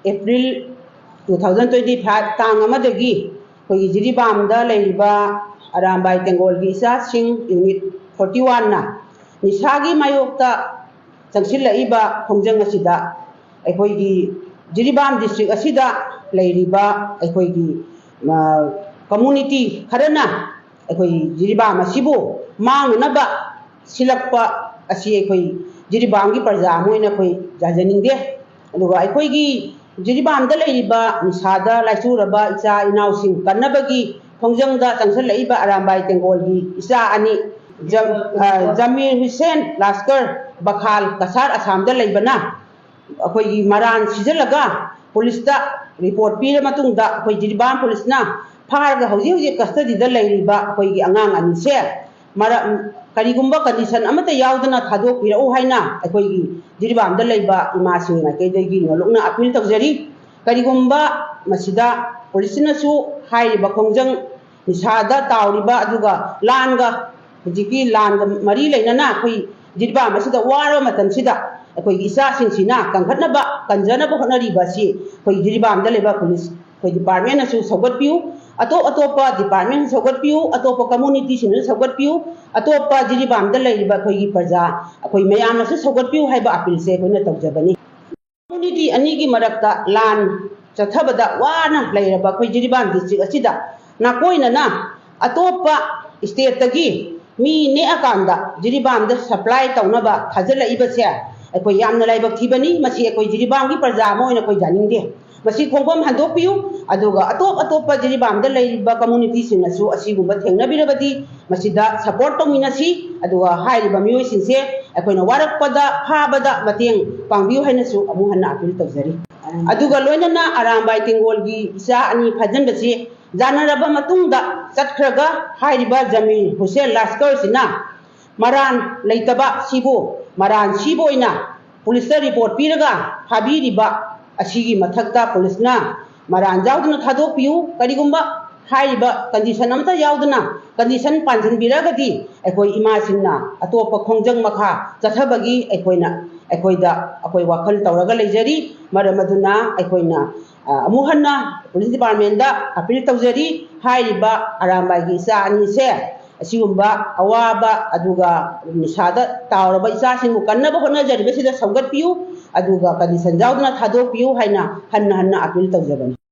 April 2025 tang amadagi khoi Jiribamda leiba Arambai Tengolgi Isasing Unit 41 na nisagi mayokta changsilaiba khongjang asida aikhoigi Jiribam district asida leiriba aikhoigi community kharana aikoi Jiribam asibu mangunaba silakpa asi aikoi Jiribamgi parja moina khoi jajaningde aduga aikhoigi Jiribamda leiriba nisada laisuraba icha inausing kannabagi khongjangda changsilaiba Arambai Tengolgi isa ani Jamir Hussain Laskar Bakhal Kasar Assamda leibana अखोई मरान सिजलगा police दा report पीर मतुंगदा अखोई Jiribam police ना फारगा हौजी हौजी कस्टडीदा लैरिबा अखोई अंगांग अनिसे मरा करिगुंबा condition अमता यावदना थादोक पिरौ हाइना अखोई Jiribamदा लैबा इमासिंग नाकेदगी नलुकना appeal तौजरी करिगुंबा मसिदा पुलिसनासु हाइरिबा खोंजंग Nishadha तावरिबा अदुगा लानगा हजिकी लानगा मरी लैनना अखोई Jiribam मसिदा वारो मतमसिदा अखोई इसासिंगसिना कंखटनबा कंजनबा होनरिबासी अखोई Jiribamदा लेबा पुलिस अखोई डिपार्टमेंट असु सौगटपियु अतोपा डिपार्टमेंट सौगटपियु अतोपा कम्युनिटी सिन सौगटपियु अतोपा Jiribamदा लेरिबा अखोई प्रजा अखोई मयामसु सौगटपियु हाइबा अपील से अखोइना तौजबनी कम्युनिटी अनिगी मरक्ता लान चथबदा वाना लेरबा अखोई Jiribam डिस्ट्रिक्ट असिदा नाकोइना अतोपा स्टेट तगी मी ने अकांदा Jiribamदा सप्लाई तौनबा थाजलइबसे अखोई यामना लाइबक थीबनी मसी अखोई Jiribamगी प्रजा मोइना अखोई जानिंगदे मसी खोंगबम हंदोपियु अदुगा अतोप Jiribamदा लेरिबा कम्युनिटी सिनसु असिगुंबा थेंगनबिरबदी मसीदा सपोर्ट तौमिनसी अदुगा हाइरिबा मियोइसिंसे अखोइना वारकपदा फाबदा मतेंग पांगबियु हाइनसु अमु हन्ना अपील तौजरी अदुगा लोइनना Arambai Tengolgi इसा अनि फाजनबसे जानरबा मतुंगदा चटखरगा हाइरिबा Jamir Hussain Laskar सिना मरान लेतबा सिबो मरान सिबोइना पुलिस रिपोर्ट पीरगा फाबीरिबा असिगी मथक्ता पुलिसना मरान जाउदना थादोपियु करिगुंबा हाइरिबा कंडीशन अमता याउदना कंडीशन पांजनबिरगदी अखोई इमासिंगना अतोप खोंजंग मखा चथबगी अखोइना अखोइदा अखोई वाखल तौरगा लेजरी मरमदुना अखोइना अमुहन्ना पुलिस डिपार्टमेंट दा अपील तौजरी हाइरिबा Arambai इसा अनिसे असिगुंबा अवाबा अदुगा निसादा तावरबा इचासिंगु कन्नबा होनजरिबसिदा सौगटपियु अदुगा कंडीशन जाउदना थादोपियु हाइना हन्ना अपील तौजबनी।